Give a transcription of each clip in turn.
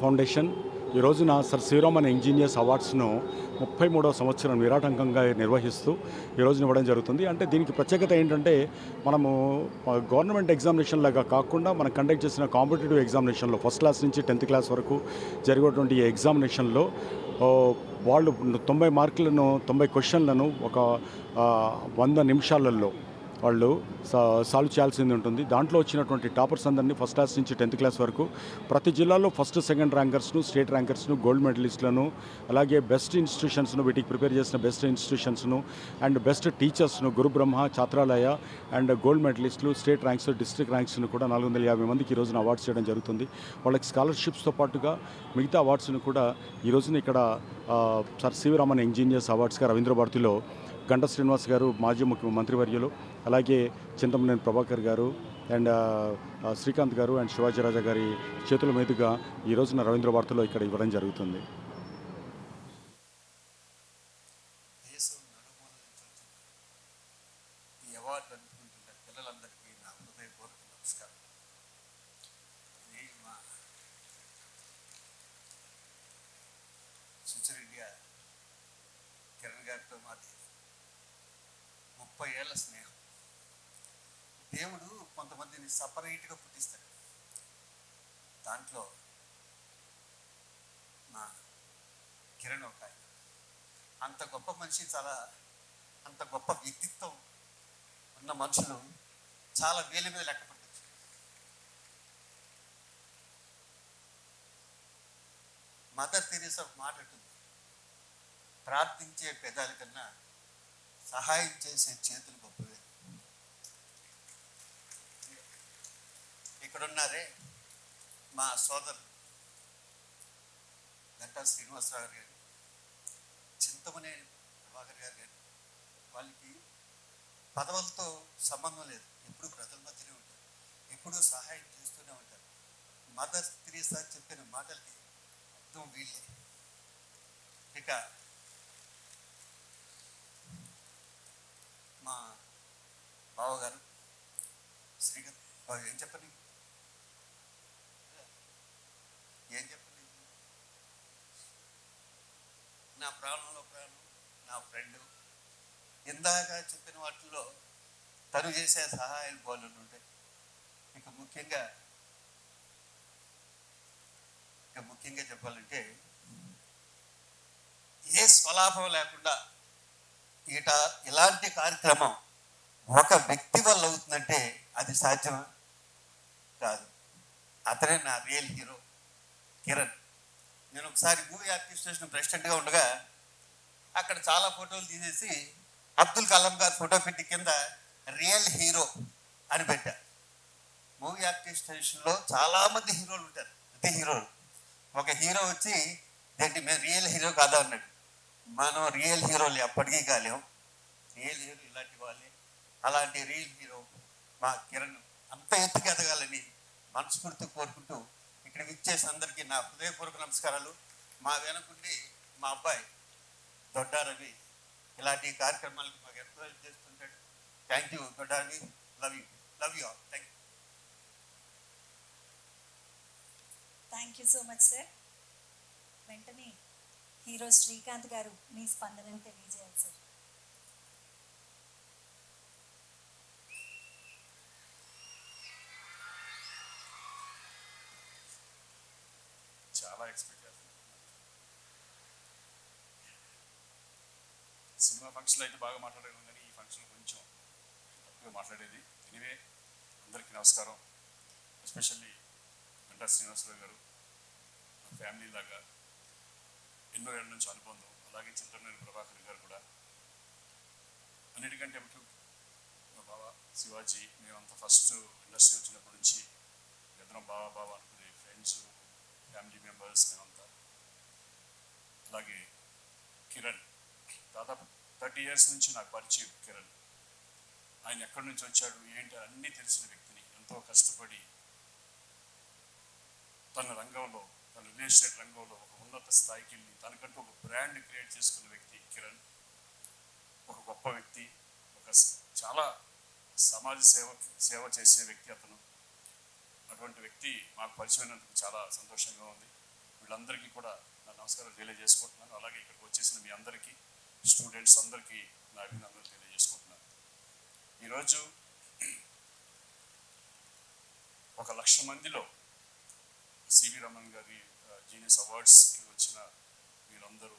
Foundation ఈ రోజున sir C V engineers అవార్డ్స్ను 33వ సంవత్సరం నిరాటంకంగా నిర్వహిస్తూ ఈ రోజున ఇవ్వడం జరుగుతుంది. అంటే దీనికి ప్రత్యేకత ఏంటంటే మనము గవర్నమెంట్ ఎగ్జామినేషన్ లాగా కాకుండా మనం కండక్ట్ చేసిన కాంపిటేటివ్ ఎగ్జామినేషన్లో ఫస్ట్ క్లాస్ నుంచి 10th క్లాస్ వరకు జరిగేటువంటి ఈ ఎగ్జామినేషన్లో వాళ్ళు 90 మార్కులను 90 క్వశ్చన్లను ఒక 100 నిమిషాలలో వాళ్ళు సాల్వ్ చేయాల్సింది ఉంటుంది. దాంట్లో వచ్చినటువంటి టాపర్స్ అందరినీ ఫస్ట్ క్లాస్ నుంచి 10th క్లాస్ వరకు ప్రతి జిల్లాలో ఫస్ట్ సెకండ్ ర్యాంకర్స్ను, స్టేట్ ర్యాంకర్స్ను, గోల్డ్ మెడలిస్టులను, అలాగే బెస్ట్ ఇన్స్టిట్యూషన్స్ను, వీటికి ప్రిపేర్ చేసిన బెస్ట్ ఇన్స్టిట్యూషన్స్ను అండ్ బెస్ట్ టీచర్స్ను, గురు బ్రహ్మ, ఛాత్రాలయ అండ్ గోల్డ్ మెడలిస్టులు, స్టేట్ ర్యాంక్స్, డిస్ట్రిక్ట్ ర్యాంక్స్ను కూడా 450 మందికి ఈ రోజున అవార్డ్స్ చేయడం జరుగుతుంది. వాళ్ళకి స్కాలర్షిప్స్తో పాటుగా మిగతా అవార్డ్స్ను కూడా ఈ రోజున ఇక్కడ సర్ సివి ఇంజనీర్స్ అవార్డ్స్గా రవీంద్ర భారతిలో గంటా శ్రీనివాస్ గారు, మాజీ మంత్రివర్యులు, అలాగే చింతమనేని ప్రభాకర్ గారు అండ్ శ్రీకాంత్ గారు అండ్ శివాజీరాజా గారి చేతుల మీదుగా ఈ రోజున రవీంద్ర భారతిలో ఇక్కడ ఇవ్వడం జరుగుతుంది. కిరణ్ గారితో మాది 30 ఏళ్ల స్నేహం. దేవుడు కొంతమందిని సపరేట్గా పుట్టిస్తాడు. దాంట్లో మా కిరణ్ ఒక ఆయన. అంత గొప్ప మనిషి, అంత గొప్ప వ్యక్తిత్వం ఉన్న మనుషులు చాలా వేల మీద లెక్క పట్టచ్చు. మదర్ తెరీసా మాట ఉంటుంది, ప్రార్థించే పెదాల కన్నా సహాయం చేసే చేతులు గొప్పవే. ఇక్కడున్నారే మా సోదరులు గంటా శ్రీనివాసరావు గారు, చింతమనేని ప్రభాకర్ గారు గారు, వాళ్ళకి పదవులతో సంబంధం లేదు, ఎప్పుడు ప్రజల మధ్యనే ఉంటారు, ఎప్పుడూ సహాయం చేస్తూనే ఉంటారు. మదర్ తెరీసా చెప్పిన మాటలకి అర్థం వీళ్ళే. ఇక మా బావగారు శ్రీకాంత్ బాబు, ఏం చెప్పండి నా ప్రాణంలో ప్రాణం, నా ఫ్రెండ్. ఇందాక చెప్పిన వాటిల్లో తను చేసే సహాయాలు బోళ్ళు ఉంటాయి. ఇక ముఖ్యంగా చెప్పాలంటే ఏ స్వలాభం లేకుండా ఇలాంటి కార్యక్రమం ఒక వ్యక్తి వల్ల అవుతుందంటే అది సాధ్యమా? కాదు. అతనే నా రియల్ హీరో కిరణ్. నేను ఒకసారి మూవీ అడ్మినిస్ట్రేషన్ ప్రెసిడెంట్గా ఉండగా అక్కడ చాలా ఫోటోలు తీసేసి అబ్దుల్ కలాం గారి ఫోటో పెట్టి కింద రియల్ హీరో అని పెట్టా. మూవీ అడ్మినిస్ట్రేషన్లో చాలామంది హీరోలు ఉంటారు, ప్రతి హీరోలు. ఒక హీరో వచ్చి దేంటి మేము రియల్ హీరో కాదా అన్నాడు. మనం రియల్ హీరోలు ఎప్పటికీ కాలేం, రియల్ హీరో ఇలాంటి వాళ్ళే. అలాంటి రియల్ హీరో మా కిరణ్ అంత ఎత్తుకు ఎదగాలని మనస్ఫూర్తి కోరుకుంటూ ఇక్కడ విచ్చేసి అందరికీ నా హృదయపూర్వక నమస్కారాలు. మా వెనకుండి మా అబ్బాయి దొడ్డా రవి ఇలాంటి కార్యక్రమాలకు మాకు ఎంకరేజ్ చేస్తుంటాడు. Thank you Dodda Ravi, love you all. Thank you so much sir. వెంటనే హీరో శ్రీకాంత్ గారు మీ స్పందనను తెలియజేయాలి సార్. చాలా ఎక్స్పెక్ట్ చేస్తాను. సినిమా ఫంక్షన్లో అయితే బాగా మాట్లాడాను, కానీ ఈ ఫంక్షన్ కొంచెం తప్పుగా మాట్లాడేది. ఎనీవే, అందరికీ నమస్కారం. ఎస్పెషల్లీ గంటా శ్రీనివాసరావు గారు మా ఫ్యామిలీ లాగా ఎన్నో ఏళ్ళ నుంచి అనుబంధం. అలాగే చింతమనేని ప్రభాకర్ గారు కూడా. అన్నిటికంటే ముఖ్యం మా బావ శివాజీ. మేమంతా ఫస్ట్ ఇండస్ట్రీ వచ్చినప్పటి నుంచి ఇద్దరం బావ అనుకునే ఫ్రెండ్స్, ఫ్యామిలీ మెంబర్స్ మేమంతా. అలాగే కిరణ్ దాదాపు 30 years నుంచి నాకు పరిచయం. కిరణ్ ఆయన ఎక్కడి నుంచి వచ్చాడు ఏంటి అన్నీ తెలిసిన వ్యక్తిని. ఎంతో కష్టపడి తన రంగంలో, తన రియల్ ఎస్టేట్ రంగంలో ఒక ఉన్నత స్థాయికి వెళ్ళి తనకంటూ ఒక బ్రాండ్ క్రియేట్ చేసుకున్న వ్యక్తి కిరణ్. ఒక గొప్ప వ్యక్తి, చాలా సమాజ సేవ చేసే వ్యక్తి అతను. అటువంటి వ్యక్తి మాకు పరిచయమైనందుకు చాలా సంతోషంగా ఉంది. వీళ్ళందరికీ కూడా నా నమస్కారం తెలియజేసుకుంటున్నాను. అలాగే ఇక్కడికి వచ్చేసిన మీ అందరికీ, స్టూడెంట్స్ అందరికీ నా అభినందనలు తెలియజేసుకుంటున్నాను. ఈరోజు 1,00,000 మందిలో సివి రమణ్ గారి జీనియస్ అవార్డ్స్కి వచ్చిన మీరందరూ,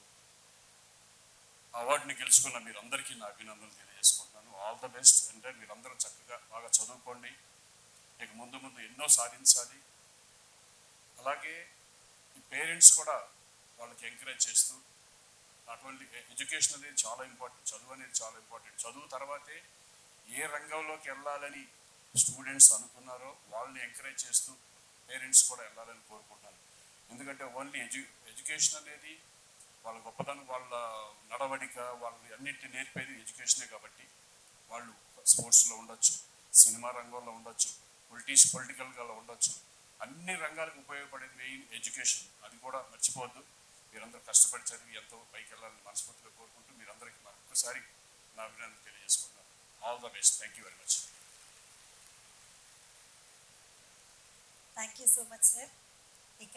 అవార్డుని గెలుచుకున్న మీరందరికీ నా అభినందనలు తెలియజేసుకుంటున్నాను. All the best. అంటే మీరందరూ చక్కగా బాగా చదువుకోండి, ఇక ముందు ముందు ఎన్నో సాధించాలి. అలాగే ఈ పేరెంట్స్ కూడా వాళ్ళకి ఎంకరేజ్ చేస్తూ, అటువంటి ఎడ్యుకేషన్ అనేది చాలా ఇంపార్టెంట్, చదువు అనేది చాలా ఇంపార్టెంట్. చదువు తర్వాతే ఏ రంగంలోకి వెళ్ళాలని స్టూడెంట్స్ అనుకున్నారో వాళ్ళని ఎంకరేజ్ చేస్తూ పేరెంట్స్ కూడా వెళ్ళాలని కోరుకుంటున్నాను. ఎందుకంటే ఓన్లీ ఎడ్యుకేషన్ అనేది వాళ్ళ గొప్పతనం, వాళ్ళ నడవడిక, వాళ్ళని అన్నింటినీ నేర్పేది ఎడ్యుకేషనే. కాబట్టి వాళ్ళు స్పోర్ట్స్లో ఉండొచ్చు, సినిమా రంగంలో ఉండొచ్చు, పొలిటికల్గా ఉండొచ్చు, అన్ని రంగాలకు ఉపయోగపడేది మెయిన్ ఎడ్యుకేషన్. అది కూడా మర్చిపోవద్దు. మీరందరూ కష్టపడి చదివి ఎంతో పైకి వెళ్ళాలని మనస్ఫూర్తిగా కోరుకుంటూ మీరందరికీ మరొకసారి నా అభినందనలు తెలియజేసుకుంటున్నాను. All the best. Thank you very much. Thank you so much sir. ఇక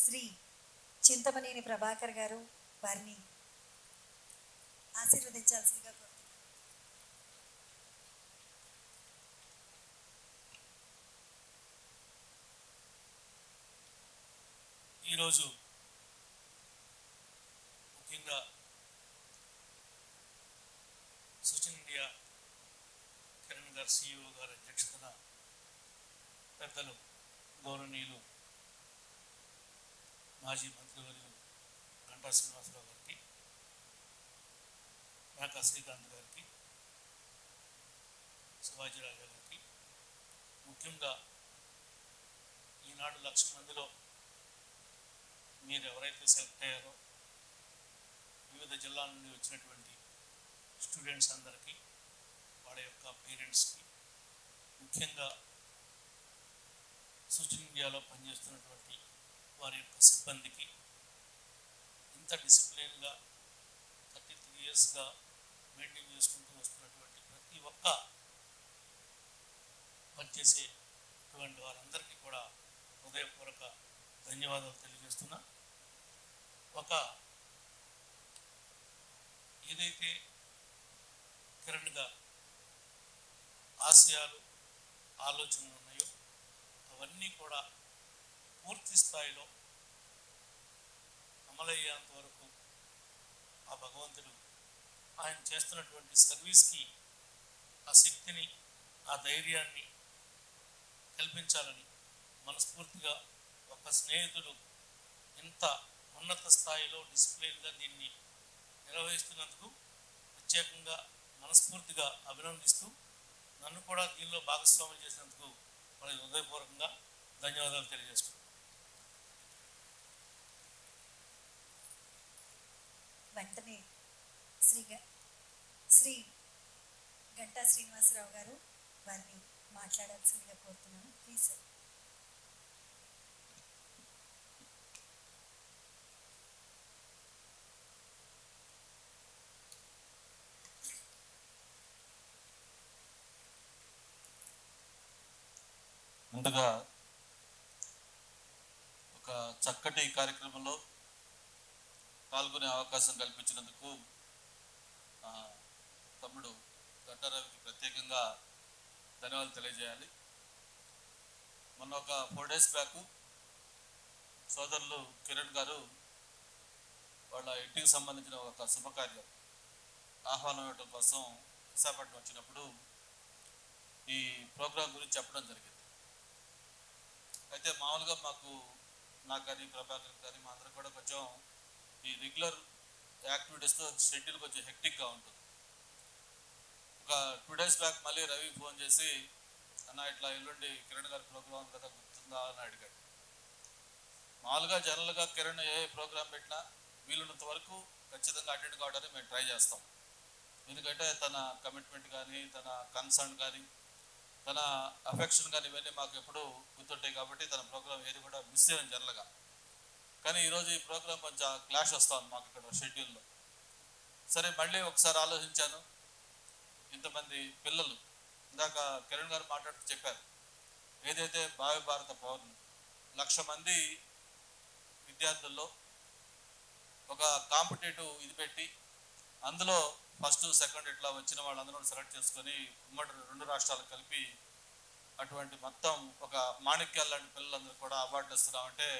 శ్రీ చింతమనేని ప్రభాకర్ గారు వారిని ఆశీర్వదించాల్సిందిగా కోరుతున్నాను. ఈరోజు ముఖ్యంగా సచిన్ ఇండియా కిరణ్ గారు సిఇఓ గారి అధ్యక్షతన పెద్దలు గౌరవనీయులు మాజీ మంత్రివర్యులు గంటా శ్రీనివాసరావు గారికి, మేకా శ్రీకాంత్ గారికి, శివాజీరాజా గారికి, ముఖ్యంగా ఈనాడు 1,00,000 మందిలో మీరు ఎవరైతే సెలెక్ట్ అయ్యారో వివిధ జిల్లాల నుండి వచ్చినటువంటి స్టూడెంట్స్ అందరికీ, వాళ్ళ యొక్క పేరెంట్స్కి, ముఖ్యంగా సచిన్ ఇండియాలో పనిచేస్తున్నటువంటి వారి యొక్క సిబ్బందికి, ఇంత డిసిప్లిన్గా 33 ఇయర్స్గా మెయింటైన్ చేసుకుంటూ వస్తున్నటువంటి ప్రతి ఒక్క పనిచేసేటువంటి వారందరికీ కూడా హృదయపూర్వక ధన్యవాదాలు తెలియజేస్తున్నా. ఏదైతే కిరణ్ గారు ఆశయాలు, ఆలోచనలు ఉన్నాయో అవన్నీ కూడా పూర్తి స్థాయిలో అమలయ్యేంత వరకు ఆ భగవంతుడు ఆయన చేస్తున్నటువంటి సర్వీస్కి ఆ శక్తిని, ఆ ధైర్యాన్ని కల్పించాలని మనస్ఫూర్తిగా ఒక స్నేహితుడు ఇంత ఉన్నత స్థాయిలో డిసిప్లిన్గా దీన్ని నిర్వహిస్తున్నందుకు ప్రత్యేకంగా మనస్ఫూర్తిగా అభినందిస్తూ, నన్ను కూడా దీనిలో భాగస్వామ్యం చేసినందుకు వాళ్ళకి హృదయపూర్వకంగా ధన్యవాదాలు తెలియజేస్తున్నాను. వెంటనే శ్రీ గంటా శ్రీనివాసరావు గారు వారిని మాట్లాడాల్సిందిగా కోరుతున్నాను. Please sir. ముందుగా ఒక చక్కటి కార్యక్రమంలో పాల్గొనే అవకాశం కల్పించినందుకు తమ్ముడు గంటారావుకి ప్రత్యేకంగా ధన్యవాదాలు తెలియజేయాలి. మొన్న ఒక 4 days బ్యాక్ సోదరులు కిరణ్ గారు వాళ్ళ ఇంటికి సంబంధించిన ఒక శుభకార్యం ఆహ్వానం ఇవ్వడం కోసం విశాఖపట్నం వచ్చినప్పుడు ఈ ప్రోగ్రాం గురించి చెప్పడం జరిగింది. అయితే మామూలుగా నాకు కానీ ప్రభాకర్ కానీ మా అందరం కూడా కొంచెం ఈ రెగ్యులర్ యాక్టివిటీస్తో షెడ్యూల్ కొంచెం హెక్టిక్గా ఉంటుంది. ఒక 2 days బ్యాక్ మళ్ళీ రవి ఫోన్ చేసి, అన్న ఇట్లా ఎల్లుండి కిరణ్ గారి ప్రోగ్రాం కదా గుర్తుందా అని అడిగాడు. మామూలుగా జనరల్గా కిరణ్ ఏ ప్రోగ్రాం పెట్టినా వీలున్నంత వరకు ఖచ్చితంగా అటెండ్ కావడానికి మేము ట్రై చేస్తాం. ఎందుకంటే తన కమిట్మెంట్ కానీ, తన కన్సర్న్ కానీ, తన అఫెక్షన్ కానీ ఇవన్నీ మాకు ఎప్పుడూ గుర్తుంటాయి. కాబట్టి తన ప్రోగ్రాం ఏది కూడా మిస్ అయ్యాం జనరల్గా. కానీ ఈరోజు ఈ ప్రోగ్రాం కొంచెం క్లాష్ వస్తుంది మాకు ఇక్కడ షెడ్యూల్లో. సరే మళ్ళీ ఒకసారి ఆలోచించాను. ఇంతమంది పిల్లలు ఇందాక కిరణ్ గారు మాట్లాడుతూ చెప్పారు, ఏదైతే భావి భారత పౌరులు 1,00,000 మంది విద్యార్థుల్లో ఒక కాంపిటేటివ్ ఇది పెట్టి అందులో ఫస్ట్ సెకండ్ ఇట్లా వచ్చిన వాళ్ళందరూ సెలెక్ట్ చేసుకొని ఉమ్మడి 2 రాష్ట్రాలు కలిపి అటువంటి మొత్తం ఒక మాణిక్యాల లాంటి పిల్లలందరూ కూడా అవార్డులు ఇస్తున్నామంటే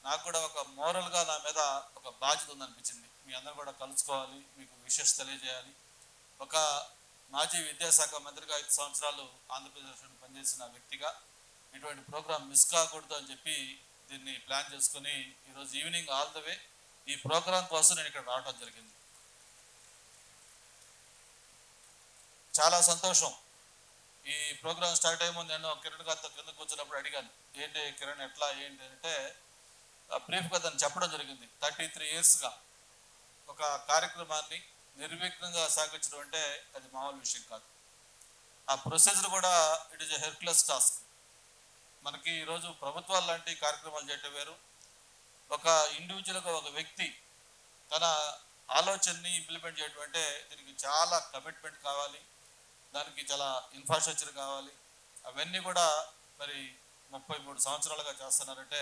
నాకు కూడా ఒక మోరల్గా నా మీద ఒక బాధ్యత ఉందనిపించింది. మీ అందరూ కూడా కలుసుకోవాలి, మీకు విషెస్ తెలియజేయాలి. ఒక మాజీ విద్యాశాఖ మంత్రిగా 5 సంవత్సరాలు ఆంధ్రప్రదేశ్లో పనిచేసిన వ్యక్తిగా ఇటువంటి ప్రోగ్రాం మిస్ కాకూడదు అని చెప్పి దీన్ని ప్లాన్ చేసుకుని ఈరోజు ఈవినింగ్ ఆల్ ద వే ఈ ప్రోగ్రాం కోసం నేను ఇక్కడ రావడం జరిగింది. చాలా సంతోషం. ఈ ప్రోగ్రాం స్టార్ట్ అయ్యే ముందు నేను కిరణ్ గారితో కింద కూర్చున్నప్పుడు అడిగాను, ఏంటి కిరణ్ ఎట్లా ఏంటి అంటే బ్రీఫ్గా దాన్ని చెప్పడం జరిగింది. 33 ఇయర్స్గా ఒక కార్యక్రమాన్ని నిర్విఘ్నంగా సాగించడం అంటే అది మామూలు విషయం కాదు. ఆ ప్రొసీజర్ కూడా it is a Hercules task. మనకి ఈరోజు ప్రభుత్వాలు లాంటి కార్యక్రమాలు చేయటం వేరు, ఒక ఇండివిజువల్గా ఒక వ్యక్తి తన ఆలోచనని ఇంప్లిమెంట్ చేయడం అంటే దీనికి చాలా కమిట్మెంట్ కావాలి, దానికి చాలా ఇన్ఫ్రాస్ట్రక్చర్ కావాలి. అవన్నీ కూడా మరి 33 సంవత్సరాలుగా చేస్తున్నారంటే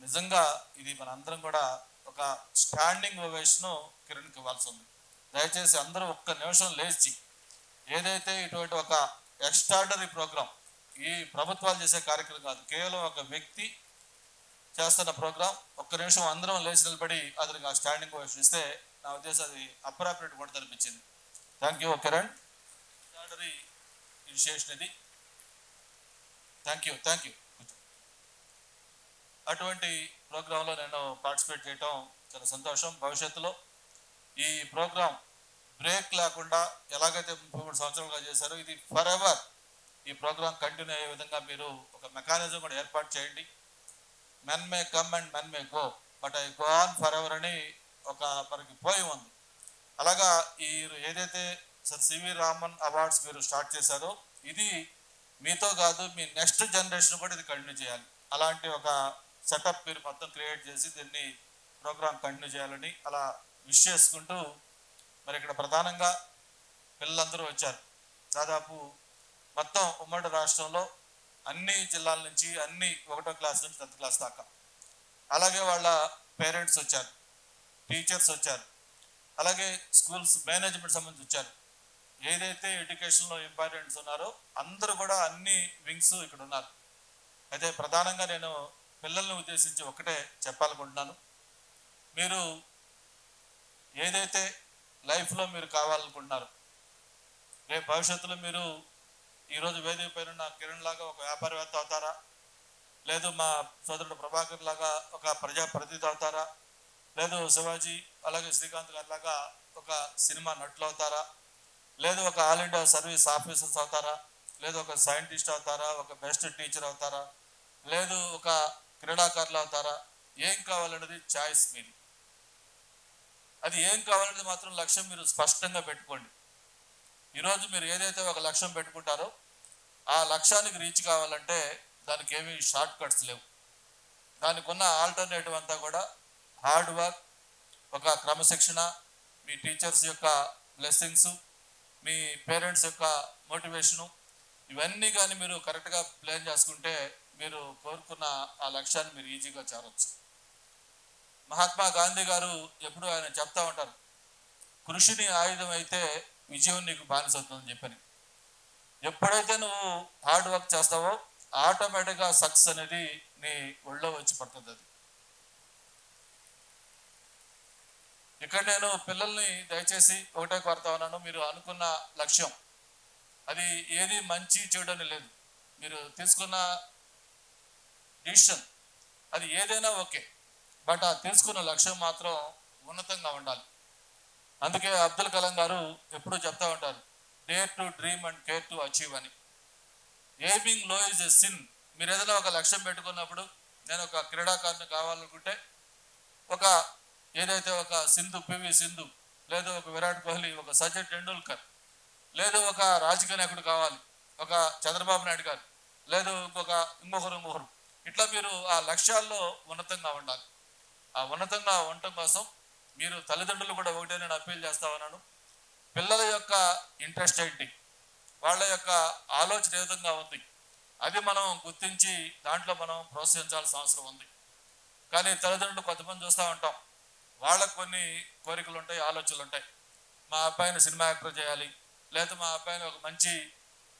నిజంగా ఇది మన అందరం కూడా ఒక స్టాండింగ్ ఓవేషను కిరణ్కి ఇవ్వాల్సి ఉంది. దయచేసి అందరూ ఒక్క నిమిషం లేచి ఏదైతే ఇటువంటి ఒక ఎక్స్ట్రాడనరీ ప్రోగ్రాం, ఈ ప్రభుత్వాలు చేసే కార్యక్రమం కాదు, కేవలం ఒక వ్యక్తి చేస్తున్న ప్రోగ్రాం, ఒక్క నిమిషం అందరం లేచి నిలబడి అతనికి ఆ స్టాండింగ్ ఓవేషన్ ఇస్తే నా ఉద్దేశం అది అప్రాప్రియేట్ కూడా అనిపించింది. Thank you Kiran. Extraordinary initiation ఇది. Thank you. అటువంటి ప్రోగ్రాంలో నేను పార్టిసిపేట్ చేయటం చాలా సంతోషం. భవిష్యత్తులో ఈ ప్రోగ్రాం బ్రేక్ లేకుండా ఎలాగైతే 33 సంవత్సరాలుగా చేశారో ఇది ఫర్ ఎవర్ ఈ ప్రోగ్రాం కంటిన్యూ అయ్యే విధంగా మీరు ఒక మెకానిజం కూడా ఏర్పాటు చేయండి. Men may come and men may go but I go on for ever అని ఒక మనకి పోయి ఉంది. అలాగా ఈ ఏదైతే సార్ సివి రామన్ అవార్డ్స్ మీరు స్టార్ట్ చేశారో ఇది మీతో కాదు, మీ నెక్స్ట్ జనరేషన్ కూడా ఇది కంటిన్యూ చేయాలి. అలాంటి ఒక సెటప్ మీరు మొత్తం క్రియేట్ చేసి దీన్ని ప్రోగ్రామ్ కంటిన్యూ చేయాలని అలా విష్ చేసుకుంటూ, మరి ఇక్కడ ప్రధానంగా పిల్లలందరూ వచ్చారు. దాదాపు మొత్తం ఉమ్మడి రాష్ట్రంలో అన్ని జిల్లాల నుంచి, అన్ని 1వ క్లాస్ నుంచి 10th క్లాస్ దాకా, అలాగే వాళ్ళ పేరెంట్స్ వచ్చారు, టీచర్స్ వచ్చారు, అలాగే స్కూల్స్ మేనేజ్మెంట్ సంబంధించి వచ్చారు. ఏదైతే ఎడ్యుకేషన్లో ఇంపార్టెంట్స్ ఉన్నారో అందరూ కూడా అన్ని వింగ్స్ ఇక్కడ ఉన్నారు. అయితే ప్రధానంగా నేను పిల్లల్ని ఉద్దేశించి ఒకటే చెప్పాలనుకుంటున్నాను. మీరు ఏదైతే లైఫ్లో మీరు కావాలనుకుంటున్నారు, రేపు భవిష్యత్తులో మీరు ఈరోజు వేదిక పైన ఉన్న కిరణ్ లాగా ఒక వ్యాపారవేత్త అవుతారా, లేదు మా సోదరుడు ప్రభాకర్ లాగా ఒక ప్రజాప్రతినిధి అవుతారా, లేదు శివాజీ అలాగే శ్రీకాంత్ గారి లాగా ఒక సినిమా నటులు అవుతారా, లేదు ఒక ఆల్ ఇండియా సర్వీస్ ఆఫీసర్స్ అవుతారా, లేదు ఒక సైంటిస్ట్ అవుతారా, ఒక బెస్ట్ టీచర్ అవుతారా, లేదు ఒక క్రీడాకారులు అవుతారా, ఏం కావాలనేది చాయిస్ మీది. అది ఏం కావాలనేది మాత్రం లక్ష్యం మీరు స్పష్టంగా పెట్టుకోండి. ఈరోజు మీరు ఏదైతే ఒక లక్ష్యం పెట్టుకుంటారో ఆ లక్ష్యానికి రీచ్ కావాలంటే దానికి ఏమీ షార్ట్ కట్స్ లేవు. దానికి ఉన్న ఆల్టర్నేటివ్ అంతా కూడా హార్డ్ వర్క్, ఒక క్రమశిక్షణ, మీ టీచర్స్ యొక్క బ్లెస్సింగ్స్, మీ పేరెంట్స్ యొక్క మోటివేషను, ఇవన్నీ కానీ మీరు కరెక్ట్గా ప్లాన్ చేసుకుంటే మీరు కోరుకున్న ఆ లక్ష్యాన్ని మీరు ఈజీగా చేరవచ్చు. మహాత్మా గాంధీ గారు ఎప్పుడు ఆయన చెప్తా ఉంటారు, కృషిని ఆయుధం అయితే విజయం నీకు బానిసవుతుందని చెప్పని. ఎప్పుడైతే నువ్వు హార్డ్ వర్క్ చేస్తావో ఆటోమేటిక్గా సక్సెస్ అనేది నీ ఒళ్ళో వచ్చి పడుతుంది. అది ఇక్కడ నేను పిల్లల్ని దయచేసి ఒకటే కోరుతా ఉన్నాను, మీరు అనుకున్న లక్ష్యం అది ఏది మంచి చెడు అని లేదు, మీరు తీసుకున్న డిసిషన్ అది ఏదైనా ఓకే, బట్ ఆ తీసుకున్న లక్ష్యం మాత్రం ఉన్నతంగా ఉండాలి. అందుకే అబ్దుల్ కలాం గారు ఎప్పుడూ చెప్తా ఉంటారు, dare to dream and care to achieve అని. ఎయిమింగ్ లో ఈజ్ ఎ సిన్. మీరు ఏదైనా ఒక లక్ష్యం పెట్టుకున్నప్పుడు, నేను ఒక క్రీడాకారుని కావాలనుకుంటే ఒక ఏదైతే ఒక పివి సింధు, లేదు ఒక విరాట్ కోహ్లీ, ఒక సచిన్ టెండూల్కర్, లేదు ఒక రాజకీయ నాయకుడు కావాలి, ఒక చంద్రబాబు నాయుడు గారు, లేదు ఇంకొకరు, ఇట్లా మీరు ఆ లక్ష్యాల్లో ఉన్నతంగా ఉండాలి. ఆ ఉన్నతంగా ఉండటం కోసం మీరు తల్లిదండ్రులు కూడా ఒకటే నేను అప్పీల్ చేస్తా ఉన్నాను, పిల్లల యొక్క ఇంట్రెస్ట్ ఏంటి, వాళ్ళ యొక్క ఆలోచన ఏ విధంగా ఉంది, అది మనం గుర్తించి దాంట్లో మనం ప్రోత్సహించాల్సిన అవసరం ఉంది. కానీ తల్లిదండ్రులు కొంతమంది చూస్తూ ఉంటాం, వాళ్ళకు కొన్ని కోరికలు ఉంటాయి, ఆలోచనలు ఉంటాయి. మా అబ్బాయిని సినిమా యాక్టర్ చేయాలి, లేకపోతే మా అబ్బాయిని ఒక మంచి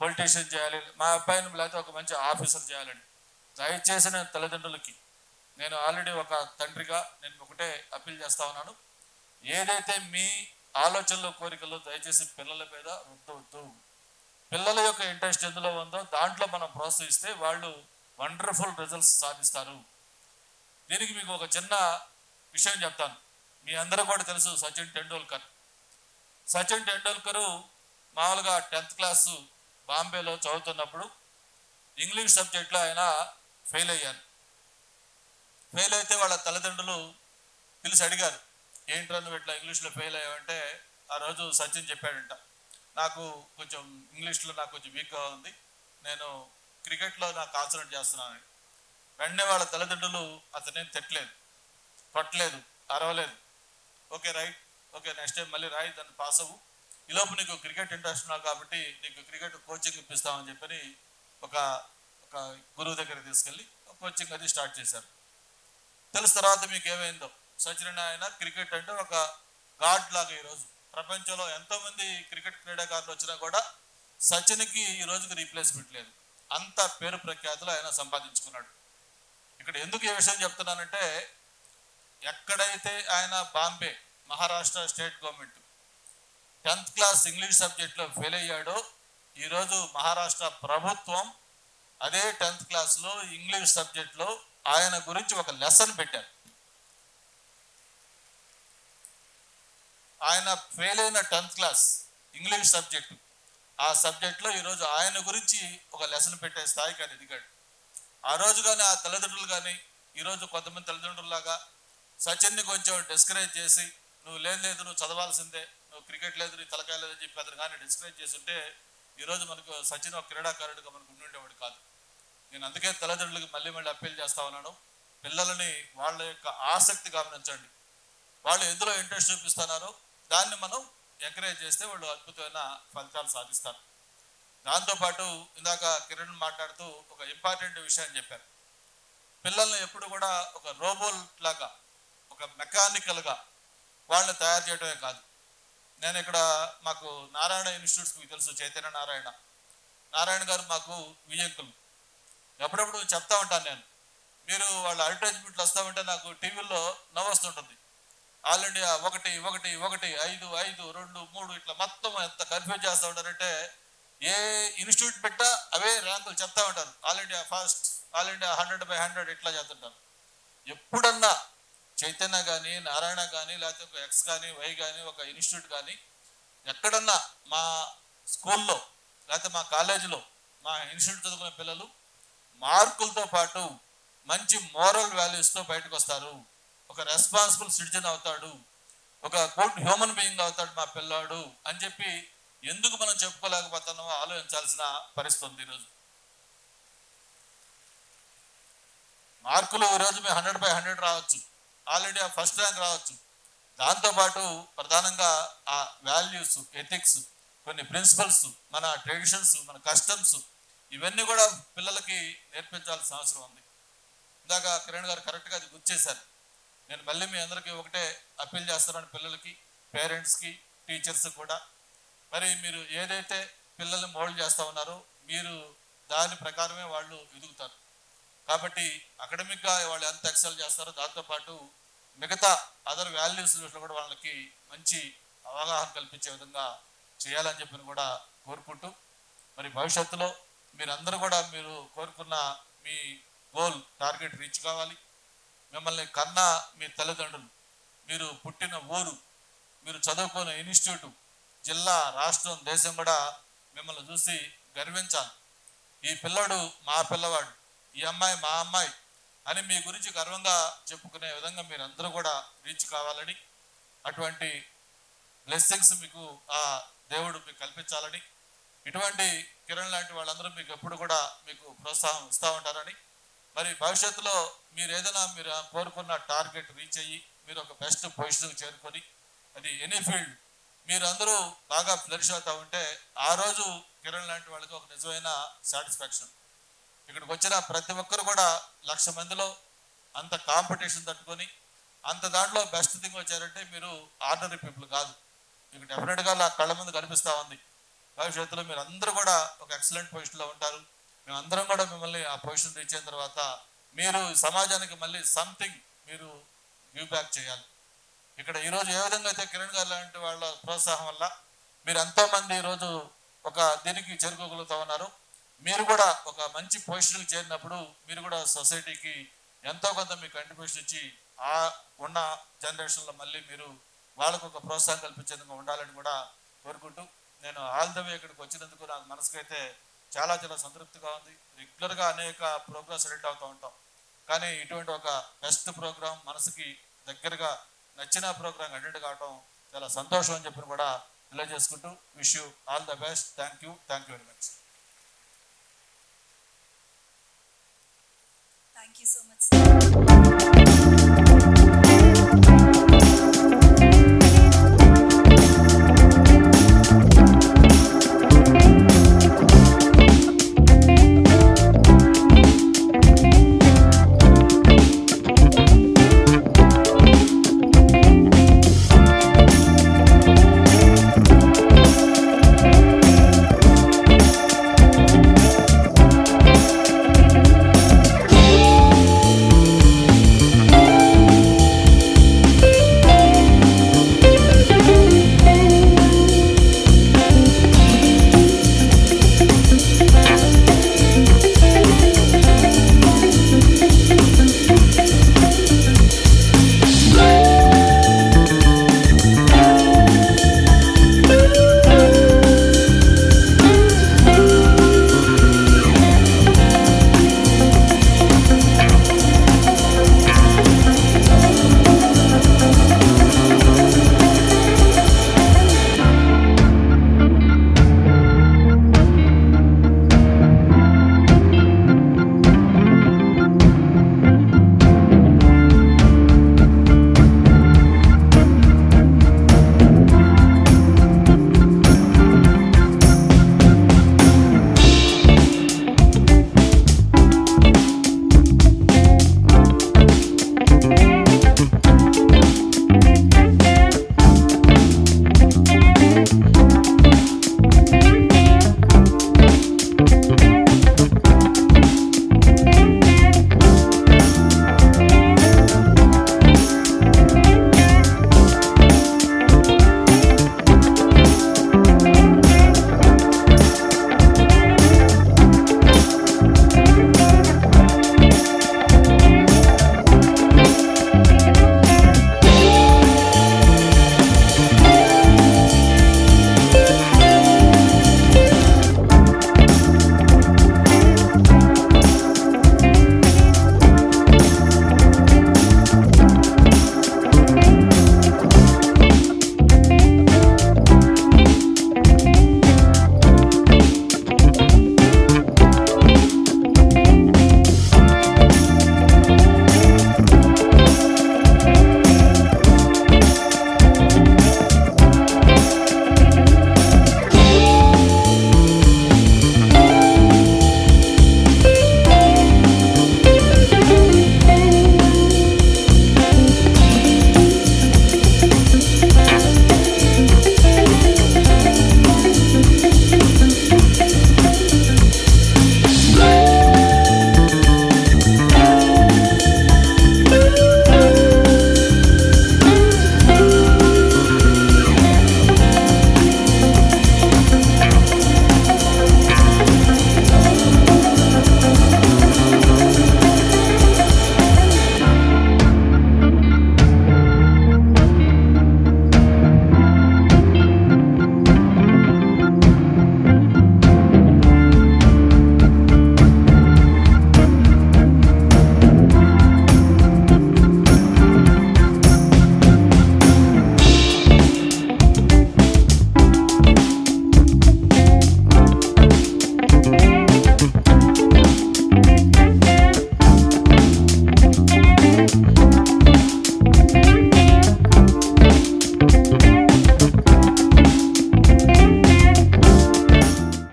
పొలిటీషియన్ చేయాలి, మా అబ్బాయిని లేకపోతే ఒక మంచి ఆఫీసర్ చేయాలని. దయచేసి నేను తల్లిదండ్రులకి, నేను ఆల్రెడీ ఒక తండ్రిగా నేను ఒకటే అప్పీల్ చేస్తా ఉన్నాను, ఏదైతే మీ ఆలోచనలు కోరికలు దయచేసి పిల్లల మీద రుద్దవద్దు. పిల్లల యొక్క ఇంట్రెస్ట్ ఎందులో ఉందో దాంట్లో మనం ప్రోత్సహిస్తే వాళ్ళు వండర్ఫుల్ రిజల్ట్స్ సాధిస్తారు. దీనికి మీకు ఒక చిన్న విషయం చెప్తాను. మీ అందరూ కూడా తెలుసు సచిన్ టెండూల్కర్. సచిన్ టెండూల్కర్ మామూలుగా 10th క్లాసు బాంబేలో చదువుతున్నప్పుడు ఇంగ్లీష్ సబ్జెక్ట్లో ఆయన ఫెయిల్ అయ్యారు. ఫెయిల్ అయితే వాళ్ళ తల్లిదండ్రులు పిలిచి అడిగారు, ఏంట్రా నువ్వు ఇట్లా ఇంగ్లీష్లో ఫెయిల్ అయ్యావంటే ఆ రోజు సచిన్ చెప్పాడంట, నాకు కొంచెం ఇంగ్లీష్లో నాకు కొంచెం వీక్గా ఉంది, నేను క్రికెట్లో నాకు కాన్సన్ట్రేట్ చేస్తున్నాను. వెంటనే వాళ్ళ తల్లిదండ్రులు అతనేం తిట్టలేదు, కొట్టలేదు, అరవలేదు. Okay right, okay next time మళ్ళీ రాయి, దాన్ని పాస్ అవ్వు, ఈలోపు నీకు క్రికెట్ ఇంట్రెస్ట్ ఉన్నావు కాబట్టి నీకు క్రికెట్ కోచింగ్ ఇప్పిస్తామని చెప్పని ఒక గురువు దగ్గర తీసుకెళ్ళి కోచింగ్ అది స్టార్ట్ చేశారు. తెలుసు తర్వాత మీకు ఏమైందో, సచిన్ ఆయన క్రికెట్ అంటే ఒక గాడ్ లాగా ఈరోజు ప్రపంచంలో ఎంతోమంది క్రికెట్ క్రీడాకారులు వచ్చినా కూడా సచిన్కి ఈ రోజుకి రీప్లేస్మెంట్ లేదు. అంత పేరు ప్రఖ్యాతులు ఆయన సంపాదించుకున్నాడు. ఇక్కడ ఎందుకు ఈ విషయం చెప్తున్నానంటే, ఎక్కడైతే ఆయన Bombay Maharashtra state government 10th class English సబ్జెక్ట్లో ఫెయిల్ అయ్యాడో, ఈరోజు మహారాష్ట్ర ప్రభుత్వం అదే 10th క్లాస్లో ఇంగ్లీష్ సబ్జెక్ట్లో ఆయన గురించి ఒక లెసన్ పెట్టారు. ఆయన ఫెయిల్ అయిన 10th క్లాస్ ఇంగ్లీష్ సబ్జెక్టు, ఆ సబ్జెక్ట్లో ఈరోజు ఆయన గురించి ఒక లెసన్ పెట్టే స్థాయికి ఆయన ఎదిగాడు. ఆ రోజు కానీ ఆ తల్లిదండ్రులు కానీ ఈరోజు కొంతమంది తల్లిదండ్రులలాగా సచిన్ని కొంచెం డిస్కరేజ్ చేసి, నువ్వు లేదు నువ్వు చదవాల్సిందే, నువ్వు క్రికెట్ లేదు, నీ తలకాయ లేదని చెప్పి అతను కానీ డిస్కరేజ్ చేస్తుంటే ఈరోజు మనకు సచిన్ ఒక క్రీడాకారుడిగా మనకు ఉండేవాడు కాదు. నేను అందుకే తల్లిదండ్రులకి మళ్ళీ అప్పీల్ చేస్తా ఉన్నాను, పిల్లలని వాళ్ళ యొక్క ఆసక్తి గమనించండి. వాళ్ళు ఎందులో ఇంట్రెస్ట్ చూపిస్తున్నారో దాన్ని మనం ఎంకరేజ్ చేస్తే వాళ్ళు అద్భుతమైన ఫలితాలు సాధిస్తారు. దాంతోపాటు ఇందాక కిరణ్ మాట్లాడుతూ ఒక ఇంపార్టెంట్ విషయం చెప్పారు. పిల్లల్ని ఎప్పుడు కూడా ఒక రోబోట్ లాగా, ఒక మెకానికల్గా వాళ్ళని తయారు చేయడమే కాదు. నేను ఇక్కడ మాకు నారాయణ ఇన్స్టిట్యూట్స్ మీకు తెలుసు, చైతన్య నారాయణ గారు మాకు విజయంకులు. ఎప్పుడప్పుడు చెప్తా ఉంటాను నేను, మీరు వాళ్ళ అడ్వర్టైజ్మెంట్లు వస్తూ ఉంటే నాకు టీవీల్లో నవ్వొస్తుంటుంది. ఆల్ ఇండియా 1 1 1 5 5 2 3 ఇట్లా మొత్తం ఎంత కన్ఫ్యూజ్ చేస్తూ ఉంటారంటే, ఏ ఇన్స్టిట్యూట్ పెట్టా అవే ర్యాంకులు చెప్తా ఉంటారు. All India first, all India 100/100 ఇట్లా చేస్తుంటారు. ఎప్పుడన్నా చైతన్య కానీ, నారాయణ కానీ, లేకపోతే ఒక ఎక్స్ కానీ, వై కానీ, ఒక ఇన్స్టిట్యూట్ కానీ ఎక్కడన్నా మా స్కూల్లో లేకపోతే మా కాలేజీలో మా ఇన్స్టిట్యూట్ చదువుకునే పిల్లలు మార్కులతో పాటు మంచి మోరల్ వాల్యూస్తో బయటకు వస్తారు, ఒక రెస్పాన్సిబుల్ సిటిజన్ అవుతాడు, ఒక గుడ్ హ్యూమన్ బీయింగ్ అవుతాడు మా పిల్లాడు అని చెప్పి ఎందుకు మనం చెప్పుకోలేకపోతున్నామో ఆలోచించాల్సిన పరిస్థితి ఉంది. ఈరోజు మార్కులు ఈరోజు మేము 100/100 రావచ్చు, ఆల్ ఇండియా ఫస్ట్ ర్యాంక్ రావచ్చు. దాంతోపాటు ప్రధానంగా ఆ వాల్యూస్, ఎథిక్స్, కొన్ని ప్రిన్సిపల్స్, మన ట్రెడిషన్స్, మన కస్టమ్స్, ఇవన్నీ కూడా పిల్లలకి నేర్పించాల్సిన అవసరం ఉంది. ఇందాక కిరణ్ గారు కరెక్ట్గా అది గుర్తు చేశారు. నేను మళ్ళీ మీ అందరికీ ఒకటే అప్పీల్ చేస్తున్నాను, పిల్లలకి, పేరెంట్స్కి, టీచర్స్ కూడా. మరి మీరు ఏదైతే పిల్లల్ని మోల్డ్ చేస్తూ ఉన్నారో మీరు దాని ప్రకారమే వాళ్ళు ఎదుగుతారు. కాబట్టి అకాడమిక్గా వాళ్ళు ఎంత ఎక్సెల్ చేస్తారో దాంతోపాటు మిగతా అదర్ వాల్యూస్ కూడా వాళ్ళకి మంచి అవగాహన కల్పించే విధంగా చేయాలని చెప్పి కూడా కోరుకుంటూ, మరి భవిష్యత్తులో మీరందరూ కూడా మీరు కోరుకున్న మీ గోల్ టార్గెట్ రీచ్ కావాలి. మిమ్మల్ని కన్నా మీ తల్లిదండ్రులు, మీరు పుట్టిన ఊరు, మీరు చదువుకున్న ఇన్స్టిట్యూట్, జిల్లా, రాష్ట్రం, దేశం కూడా మిమ్మల్ని చూసి గర్వించాలి. ఈ పిల్లడు మా పిల్లవాడు, ఈ అమ్మాయి మా అమ్మాయి అని మీ గురించి గర్వంగా చెప్పుకునే విధంగా మీరందరూ కూడా రీచ్ కావాలని, అటువంటి బ్లెస్సింగ్స్ మీకు ఆ దేవుడు మీకు కల్పించాలని, ఇటువంటి కిరణ్ లాంటి వాళ్ళందరూ మీకు ఎప్పుడు కూడా మీకు ప్రోత్సాహం ఇస్తూ ఉంటారని, మరి భవిష్యత్తులో మీరు ఏదైనా మీరు కోరుకున్న టార్గెట్ రీచ్ అయ్యి మీరు ఒక బెస్ట్ పొజిషన్కి చేరుకొని, అది ఎనీ ఫీల్డ్ మీరందరూ బాగా ఫ్లరిష్ అవుతూ ఉంటే ఆ రోజు కిరణ్ లాంటి వాళ్ళకి ఒక నిజమైన సాటిస్ఫాక్షన్. ఇక్కడికి వచ్చిన ప్రతి ఒక్కరు కూడా 1,00,000 మందిలో అంత కాంపిటీషన్ తట్టుకొని అంత దాంట్లో బెస్ట్ థింగ్ వచ్చారంటే మీరు ఆర్డినరీ పీపుల్ కాదు. మీకు డెఫినెట్గా నా కళ్ళ ముందు కనిపిస్తూ ఉంది. భవిష్యత్తులో మీరు అందరూ కూడా ఒక ఎక్సలెంట్ పొజిషన్లో ఉంటారు. మేమందరం కూడా మిమ్మల్ని ఆ పొజిషన్ రీచ్ అయిన తర్వాత మీరు సమాజానికి మళ్ళీ సంథింగ్ మీరు గివ్ బ్యాక్ చేయాలి. ఇక్కడ ఈరోజు ఏ విధంగా అయితే కిరణ్ గారు లాంటి వాళ్ళ ప్రోత్సాహం వల్ల మీరు ఎంతోమంది ఈరోజు ఒక దీనికి చేరుకోగలుగుతా ఉన్నారు. మీరు కూడా ఒక మంచి పొజిషన్కి చేరినప్పుడు మీరు కూడా సొసైటీకి ఎంతో కొంత మీ కంట్రిబ్యూషన్ ఇచ్చి ఆ ఉన్న జనరేషన్లో మళ్ళీ మీరు వాళ్ళకు ఒక ప్రోత్సాహం కల్పించేందుకు ఉండాలని కూడా కోరుకుంటూ నేను ఆల్ ద వే ఇక్కడికి వచ్చినందుకు నాకు మనసుకైతే చాలా చాలా సంతృప్తిగా ఉంది. రెగ్యులర్గా అనేక ప్రోగ్రామ్స్ అటెండ్ అవుతూ ఉంటాం, కానీ ఇటువంటి ఒక బెస్ట్ ప్రోగ్రామ్ మనసుకి దగ్గరగా నచ్చిన ప్రోగ్రామ్ అటెండ్ కావడం చాలా సంతోషం అని చెప్పి కూడా తెలియజేసుకుంటూ wish you all the best. Thank you very much. Thank you so much sir.